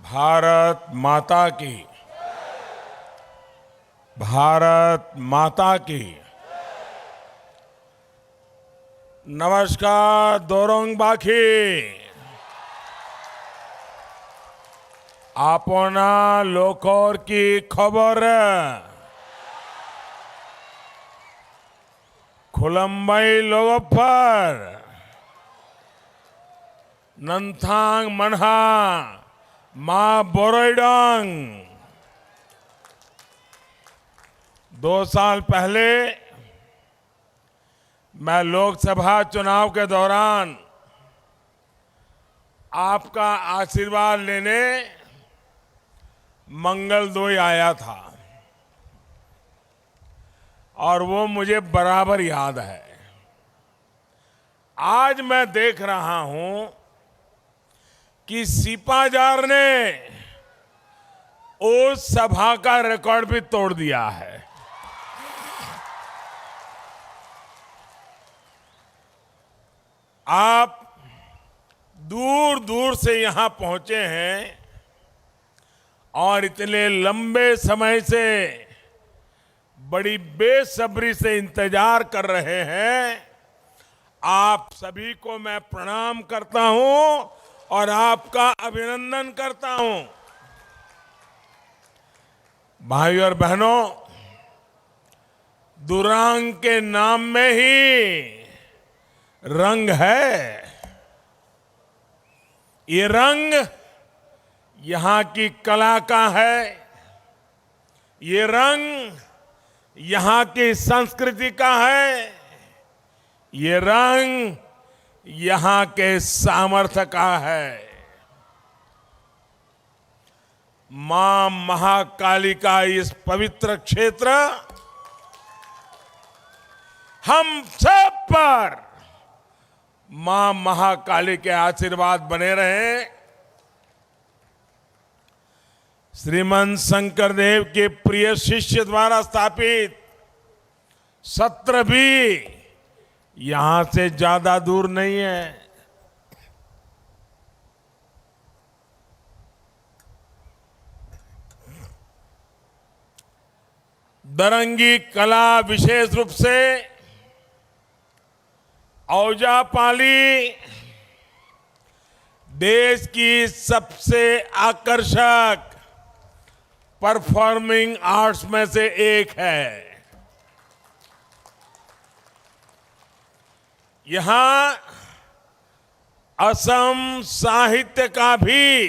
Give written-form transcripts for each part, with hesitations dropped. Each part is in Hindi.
भारत माता की। भारत माता की। नमस्कार दोरोंग बाखी। आपना लोकर की खबर खुलम्बई लोगोफर नंथांग मनहा मां बोरोइडोंग। 2 साल पहले मैं लोकसभा चुनाव के दौरान आपका आशीर्वाद लेने मंगलदोई आया था और वो मुझे बराबर याद है। आज मैं देख रहा हूं कि सिपाजार ने उस सभा का रिकॉर्ड भी तोड़ दिया है। आप दूर दूर से यहां पहुंचे हैं और इतने लंबे समय से बड़ी बेसब्री से इंतजार कर रहे हैं। आप सभी को मैं प्रणाम करता हूं और आपका अभिनंदन करता हूं। भाइयों और बहनों, दुरांग के नाम में ही रंग है। ये रंग यहां की कला का है। ये रंग यहां की संस्कृति का है। ये रंग यहां के सामर्थ्य का है। मां महाकाली का इस पवित्र क्षेत्र हम सब पर मां महाकाली के आशीर्वाद बने रहे। श्रीमंत शंकरदेव के प्रिय शिष्य द्वारा स्थापित सत्र भी यहां से ज्यादा दूर नहीं है। दरंगी कला विशेष रूप से औजापाली देश की सबसे आकर्षक परफॉर्मिंग आर्ट्स में से एक है। यहां असम साहित्य का भी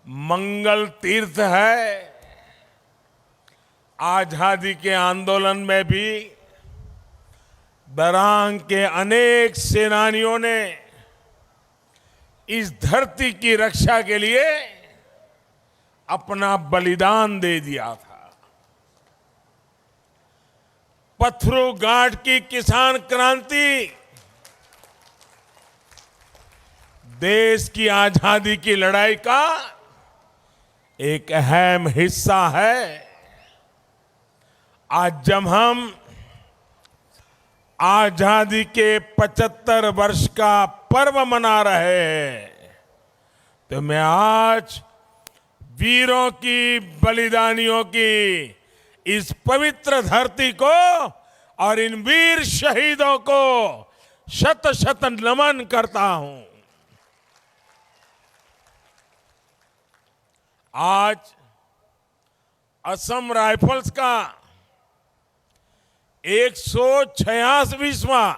मंगल तीर्थ है। आजादी के आंदोलन में भी दरांग के अनेक सेनानियों ने इस धरती की रक्षा के लिए अपना बलिदान दे दिया था। पत्थरू घाट की किसान क्रांति देश की आजादी की लड़ाई का एक अहम हिस्सा है। आज जब हम आजादी के 75 वर्ष का पर्व मना रहे हैं तो मैं आज वीरों की, बलिदानियों की इस पवित्र धरती को और इन वीर शहीदों को शत शत नमन करता हूं। आज असम राइफल्स का 186वां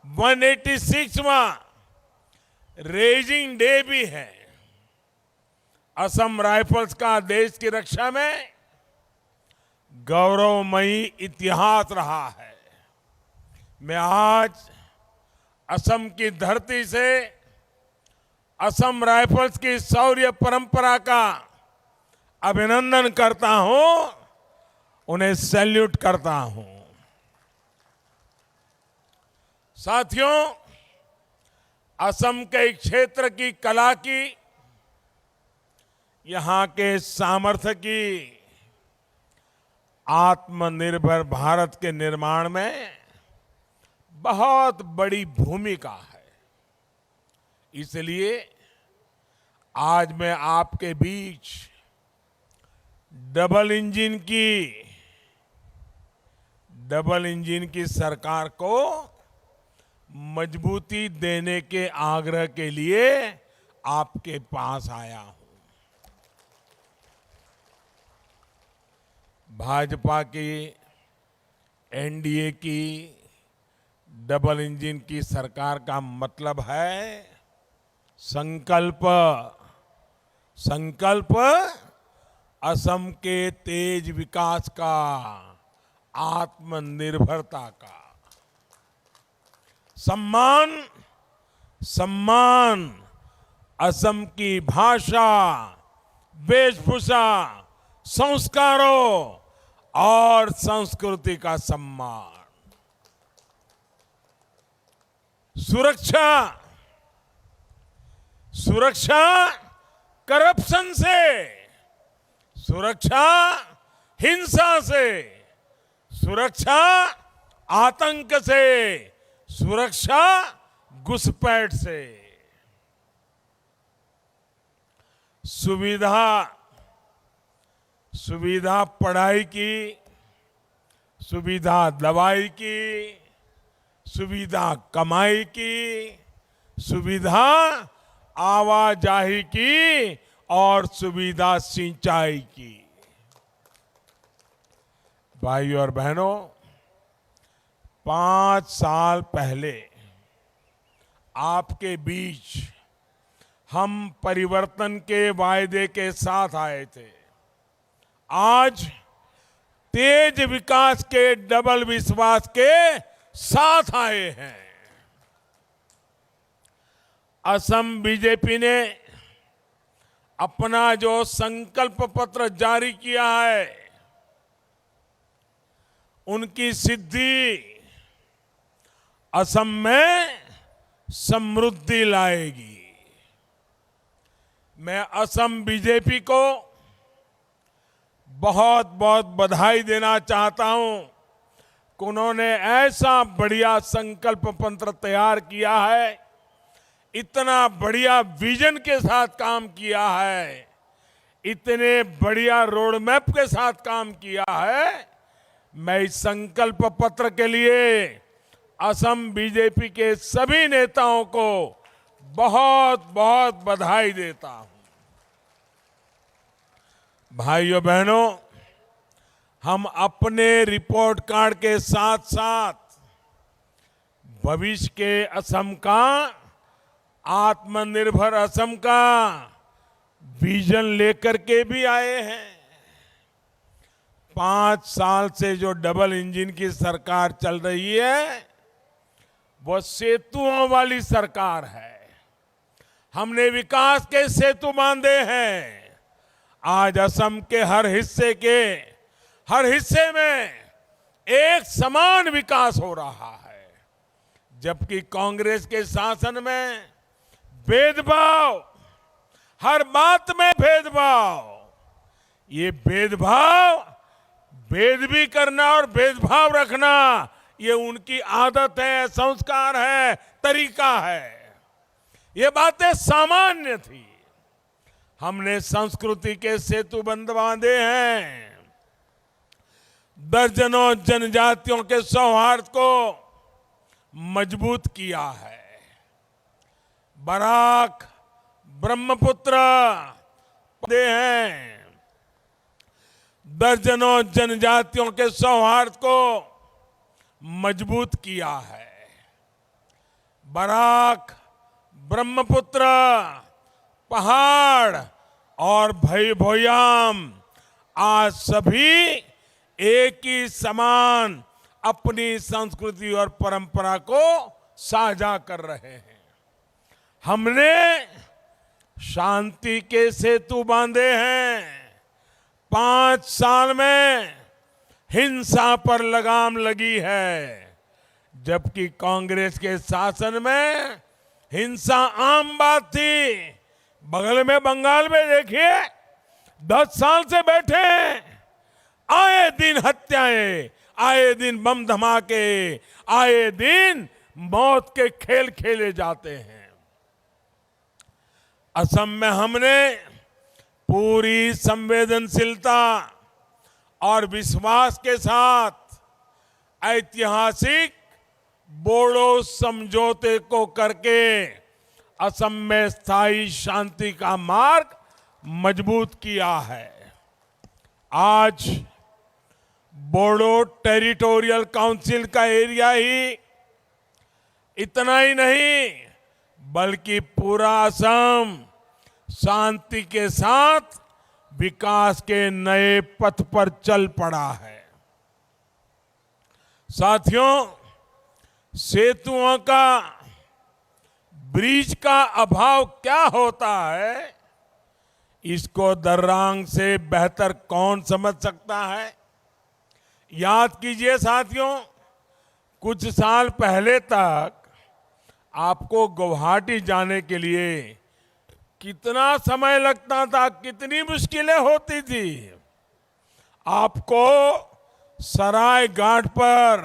186वां रेजिंग डे भी है। असम राइफल्स का देश की रक्षा में गौरवमयी इतिहास रहा है। मैं आज असम की धरती से असम राइफल्स की शौर्य परंपरा का अभिनंदन करता हूं, उन्हें सैल्यूट करता हूं। साथियों, असम के क्षेत्र की कला की, यहां के सामर्थ्य की आत्मनिर्भर भारत के निर्माण में बहुत बड़ी भूमिका है। इसलिए आज मैं आपके बीच डबल इंजन की सरकार को मजबूती देने के आग्रह के लिए आपके पास आया हूं। भाजपा की एनडीए की डबल इंजन की सरकार का मतलब है संकल्प असम के तेज विकास का, आत्मनिर्भरता का। सम्मान असम की भाषा, वेशभूषा, संस्कारों और संस्कृति का सम्मान। सुरक्षा करप्शन से, सुरक्षा हिंसा से, सुरक्षा आतंक से, सुरक्षा घुसपैठ से। सुविधा पढ़ाई की, सुविधा दवाई की, सुविधा कमाई की, सुविधा आवाजाही की और सुविधा सिंचाई की। भाइयों और बहनों, 5 साल पहले आपके बीच हम परिवर्तन के वायदे के साथ आए थे। आज तेज विकास के डबल विश्वास के साथ आए हैं। असम बीजेपी ने अपना जो संकल्प पत्र जारी किया है, उनकी सिद्धि असम में समृद्धि लाएगी। मैं असम बीजेपी को बहुत बहुत बधाई देना चाहता हूं कि उन्होंने ऐसा बढ़िया संकल्प पत्र तैयार किया है, इतना बढ़िया विजन के साथ काम किया है, इतने बढ़िया रोड मैप के साथ काम किया है। मैं इस संकल्प पत्र के लिए असम बीजेपी के सभी नेताओं को बहुत बहुत बधाई देता हूं। भाइयों बहनों, हम अपने रिपोर्ट कार्ड के साथ साथ भविष्य के असम का, आत्मनिर्भर असम का विजन लेकर के भी आए हैं। 5 साल से जो डबल इंजन की सरकार चल रही है, वो सेतुओं वाली सरकार है। हमने विकास के सेतु बांधे हैं। आज असम के हर हिस्से में एक समान विकास हो रहा है, जबकि कांग्रेस के शासन में भेदभाव, हर बात में भेदभाव, ये भेद भी करना और भेदभाव रखना, ये उनकी आदत है, संस्कार है, तरीका है। ये बातें सामान्य थी। हमने संस्कृति के सेतु बांधे हैं। दर्जनों जनजातियों के सौहार्द को मजबूत किया है। बराक, ब्रह्मपुत्र हैं। दर्जनों जनजातियों के सौहार्द को मजबूत किया है। बराक, ब्रह्मपुत्र, पहाड़ और भोयाम आज सभी एक ही समान अपनी संस्कृति और परंपरा को साझा कर रहे हैं। हमने शांति के सेतु बांधे हैं। 5 साल में हिंसा पर लगाम लगी है, जबकि कांग्रेस के शासन में हिंसा आम बात थी। बगल में बंगाल में देखिए, 10 साल से बैठे हैं, आए दिन हत्याएं, आए दिन बम धमाके, आए दिन मौत के खेल खेले जाते हैं। असम में हमने पूरी संवेदनशीलता और विश्वास के साथ ऐतिहासिक बोडो समझौते को करके असम में स्थायी शांति का मार्ग मजबूत किया है। आज बोडो टेरिटोरियल काउंसिल का एरिया ही इतना ही नहीं बल्कि पूरा असम शांति के साथ विकास के नए पथ पर चल पड़ा है। साथियों, सेतुओं का, ब्रिज का अभाव क्या होता है, इसको दर्रांग से बेहतर कौन समझ सकता है। याद कीजिए साथियों, कुछ साल पहले तक आपको गुवाहाटी जाने के लिए कितना समय लगता था, कितनी मुश्किलें होती थी। आपको सराय घाट पर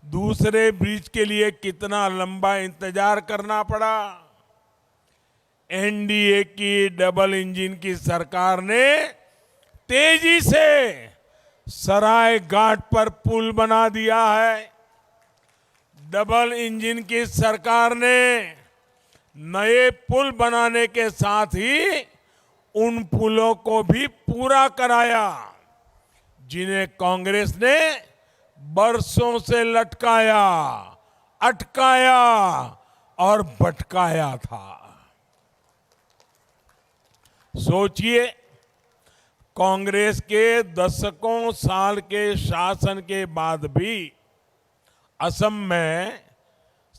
दूसरे ब्रिज के लिए कितना लंबा इंतजार करना पड़ा। एनडीए की डबल इंजन की सरकार ने तेजी से सराय घाट पर पुल बना दिया है। डबल इंजन की सरकार ने नए पुल बनाने के साथ ही उन पुलों को भी पूरा कराया जिन्हें कांग्रेस ने बरसों से लटकाया, अटकाया और भटकाया था। सोचिए, कांग्रेस के दशकों साल के शासन के बाद भी असम में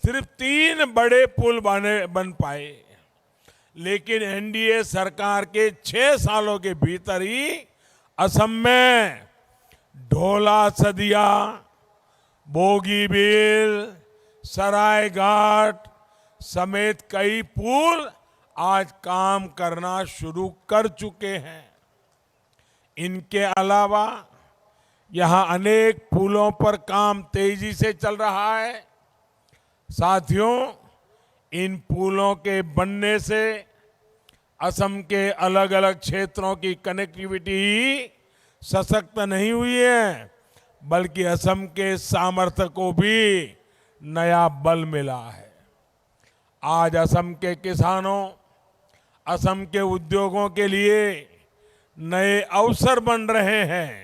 सिर्फ 3 बड़े पुल बन पाए, लेकिन एनडीए सरकार के 6 सालों के भीतर ही असम में ढोला सदिया, बोगीबील, सराय घाट समेत कई पुल आज काम करना शुरू कर चुके हैं। इनके अलावा यहां अनेक पुलों पर काम तेजी से चल रहा है। साथियों, इन पुलों के बनने से असम के अलग अलग क्षेत्रों की कनेक्टिविटी सशक्त नहीं हुई है, बल्कि असम के सामर्थ्य को भी नया बल मिला है। आज असम के किसानों, असम के उद्योगों के लिए नए अवसर बन रहे हैं।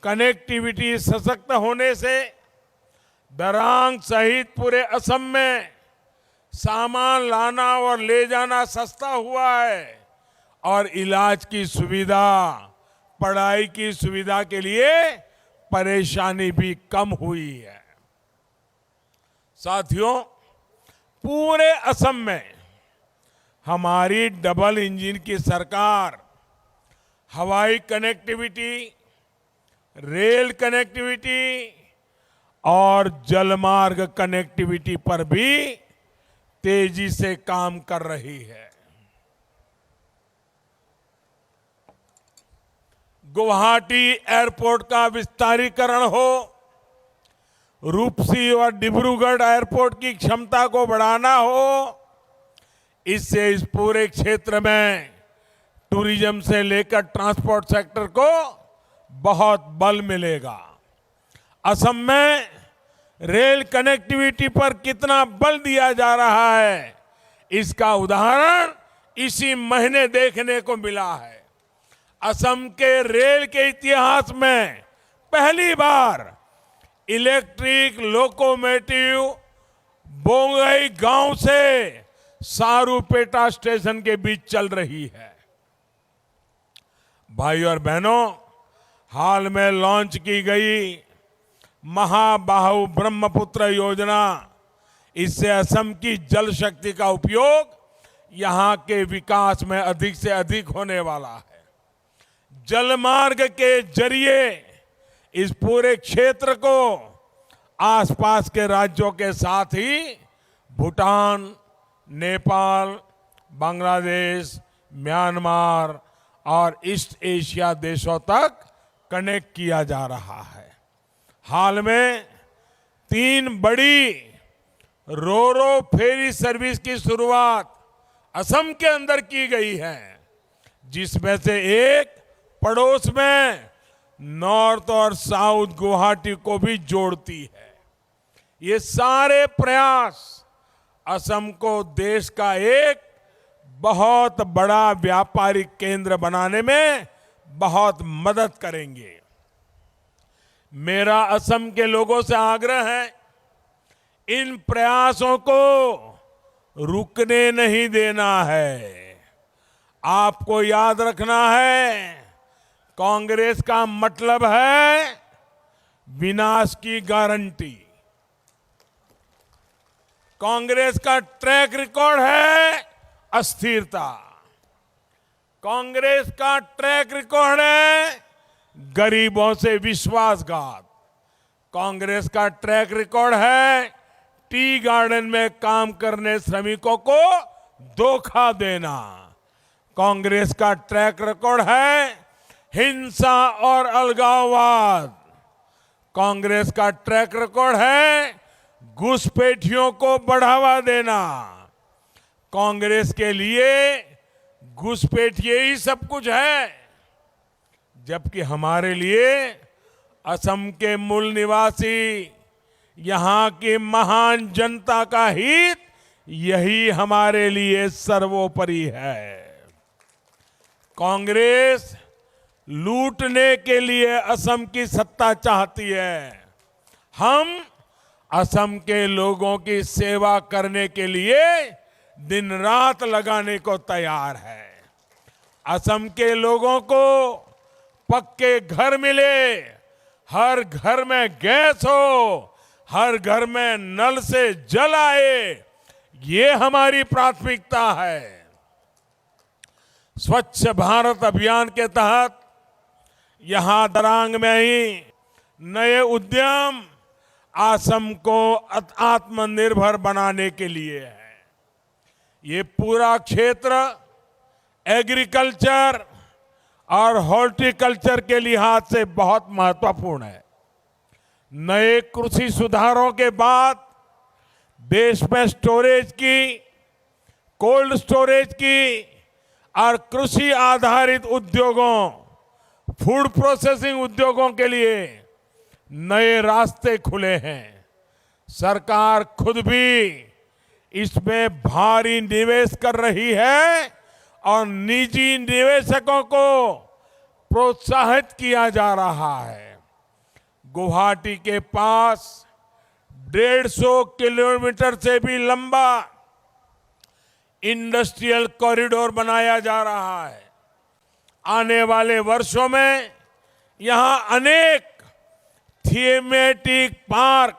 कनेक्टिविटी सशक्त होने से दरांग सहित पूरे असम में सामान लाना और ले जाना सस्ता हुआ है और इलाज की सुविधा, पढ़ाई की सुविधा के लिए परेशानी भी कम हुई है। साथियों, पूरे असम में हमारी डबल इंजन की सरकार हवाई कनेक्टिविटी, रेल कनेक्टिविटी और जलमार्ग कनेक्टिविटी पर भी तेजी से काम कर रही है। गुवाहाटी एयरपोर्ट का विस्तारीकरण हो, रूपसी और डिब्रूगढ़ एयरपोर्ट की क्षमता को बढ़ाना हो, इससे इस पूरे क्षेत्र में टूरिज्म से लेकर ट्रांसपोर्ट सेक्टर को बहुत बल मिलेगा। असम में रेल कनेक्टिविटी पर कितना बल दिया जा रहा है, इसका उदाहरण इसी महीने देखने को मिला है। असम के रेल के इतिहास में पहली बार इलेक्ट्रिक लोकोमोटिव बोंगई गांव से सारूपेटा स्टेशन के बीच चल रही है। भाई और बहनों, हाल में लॉन्च की गई महाबाहु ब्रह्मपुत्र योजना, इससे असम की जल शक्ति का उपयोग यहां के विकास में अधिक से अधिक होने वाला है। जलमार्ग के जरिए इस पूरे क्षेत्र को आसपास के राज्यों के साथ ही भूटान, नेपाल, बांग्लादेश, म्यांमार और ईस्ट एशिया देशों तक कनेक्ट किया जा रहा है। हाल में 3 बड़ी रोरो फेरी सर्विस की शुरुआत असम के अंदर की गई है, जिसमें से एक पड़ोस में नॉर्थ और साउथ गुवाहाटी को भी जोड़ती है। ये सारे प्रयास असम को देश का एक बहुत बड़ा व्यापारिक केंद्र बनाने में बहुत मदद करेंगे। मेरा असम के लोगों से आग्रह है, इन प्रयासों को रुकने नहीं देना है। आपको याद रखना है, कांग्रेस का मतलब है विनाश की गारंटी। कांग्रेस का ट्रैक रिकॉर्ड है अस्थिरता। कांग्रेस का ट्रैक रिकॉर्ड है गरीबों से विश्वासघात। कांग्रेस का ट्रैक रिकॉर्ड है टी गार्डन में काम करने श्रमिकों को धोखा देना। कांग्रेस का ट्रैक रिकॉर्ड है हिंसा और अलगाववाद। कांग्रेस का ट्रैक रिकॉर्ड है घुसपैठियों को बढ़ावा देना। कांग्रेस के लिए घुसपैठिए ही सब कुछ है, जबकि हमारे लिए असम के मूल निवासी, यहां की महान जनता का हित, यही हमारे लिए सर्वोपरि है। कांग्रेस लूटने के लिए असम की सत्ता चाहती है। हम असम के लोगों की सेवा करने के लिए दिन रात लगाने को तैयार है। असम के लोगों को पक्के घर मिले, हर घर में गैस हो, हर घर में नल से जल आए, ये हमारी प्राथमिकता है। स्वच्छ भारत अभियान के तहत यहां दरांग में ही नए उद्यम असम को आत्मनिर्भर बनाने के लिए है। ये पूरा क्षेत्र एग्रीकल्चर और हॉर्टिकल्चर के लिहाज से बहुत महत्वपूर्ण है। नए कृषि सुधारों के बाद देश में स्टोरेज की, कोल्ड स्टोरेज की और कृषि आधारित उद्योगों, फूड प्रोसेसिंग उद्योगों के लिए नए रास्ते खुले हैं। सरकार खुद भी इसमें भारी निवेश कर रही है और निजी निवेशकों को प्रोत्साहित किया जा रहा है। गुवाहाटी के पास 150 किलोमीटर से भी लंबा इंडस्ट्रियल कॉरिडोर बनाया जा रहा है। आने वाले वर्षों में यहां अनेक थीमेटिक पार्क,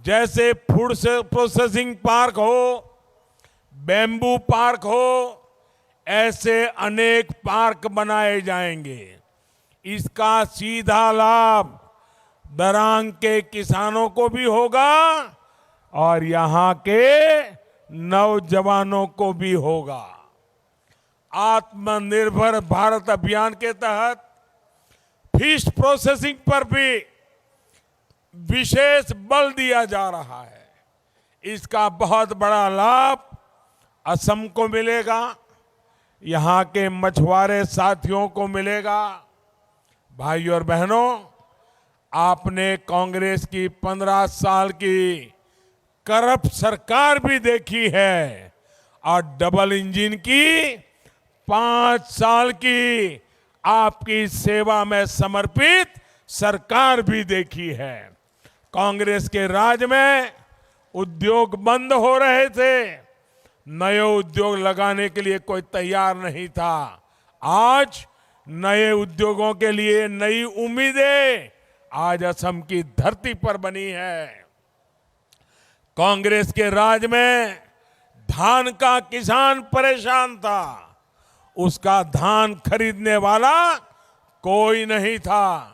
जैसे फूड प्रोसेसिंग पार्क हो, बैम्बू पार्क हो, ऐसे अनेक पार्क बनाए जाएंगे। इसका सीधा लाभ दरांग के किसानों को भी होगा और यहां के नौजवानों को भी होगा। आत्मनिर्भर भारत अभियान के तहत फिश प्रोसेसिंग पर भी विशेष बल दिया जा रहा है। इसका बहुत बड़ा लाभ असम को मिलेगा, यहां के मछुआरे साथियों को मिलेगा। भाइयों और बहनों, आपने कांग्रेस की 15 साल की करप्ट सरकार भी देखी है और डबल इंजन की 5 साल की आपकी सेवा में समर्पित सरकार भी देखी है। कांग्रेस के राज में उद्योग बंद हो रहे थे, नए उद्योग लगाने के लिए कोई तैयार नहीं था। आज नए उद्योगों के लिए नई उम्मीदें आज असम की धरती पर बनी है। कांग्रेस के राज में धान का किसान परेशान था, उसका धान खरीदने वाला कोई नहीं था।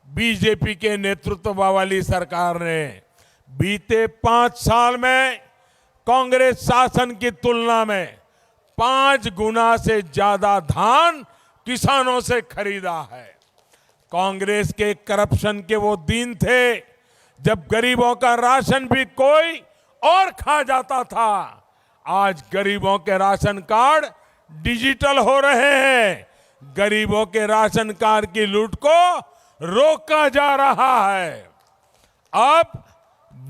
बीजेपी के नेतृत्व वाली सरकार ने बीते 5 साल में कांग्रेस शासन की तुलना में 5 गुना से ज्यादा धान किसानों से खरीदा है। कांग्रेस के करप्शन के वो दिन थे जब गरीबों का राशन भी कोई और खा जाता था। आज गरीबों के राशन कार्ड डिजिटल हो रहे हैं। गरीबों के राशन कार्ड की लूट को रोका जा रहा है। अब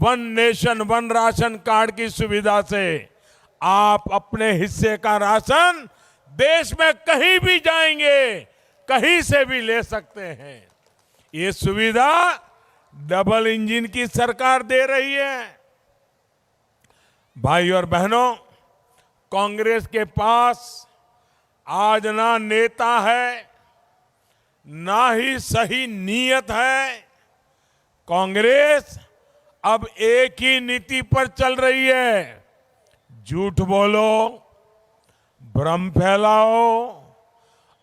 one nation one ration card की सुविधा से आप अपने हिस्से का राशन देश में कहीं भी जाएंगे, कहीं से भी ले सकते हैं। ये सुविधा डबल इंजन की सरकार दे रही है। भाई और बहनों, कांग्रेस के पास आज ना नेता है, ना ही सही नीयत है। कांग्रेस अब एक ही नीति पर चल रही है, झूठ बोलो, भ्रम फैलाओ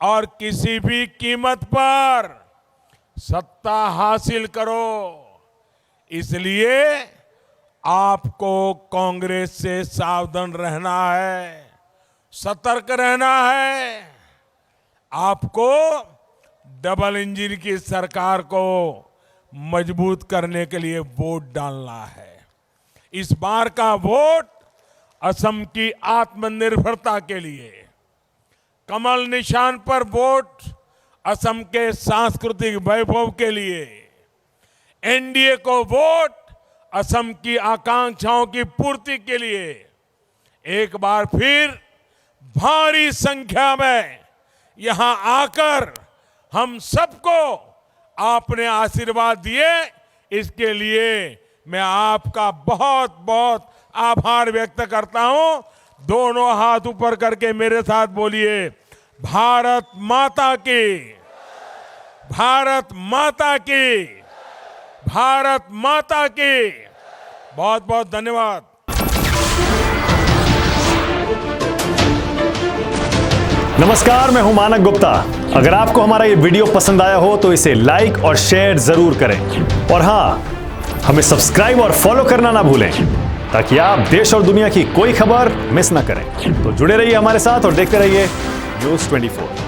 और किसी भी कीमत पर सत्ता हासिल करो। इसलिए आपको कांग्रेस से सावधान रहना है, सतर्क रहना है। आपको डबल इंजन की सरकार को मजबूत करने के लिए वोट डालना है। इस बार का वोट असम की आत्मनिर्भरता के लिए, कमल निशान पर वोट असम के सांस्कृतिक वैभव के लिए, एनडीए को वोट असम की आकांक्षाओं की पूर्ति के लिए। एक बार फिर भारी संख्या में यहां आकर हम सबको आपने आशीर्वाद दिए, इसके लिए मैं आपका बहुत बहुत आभार व्यक्त करता हूं। दोनों हाथ ऊपर करके मेरे साथ बोलिए, भारत माता की, भारत माता की, भारत माता की। बहुत बहुत धन्यवाद। नमस्कार, मैं हूं मानक गुप्ता। अगर आपको हमारा ये वीडियो पसंद आया हो तो इसे लाइक और शेयर जरूर करें, और हां, हमें सब्सक्राइब और फॉलो करना ना भूलें ताकि आप देश और दुनिया की कोई खबर मिस ना करें। तो जुड़े रहिए हमारे साथ और देखते रहिए न्यूज़ 24।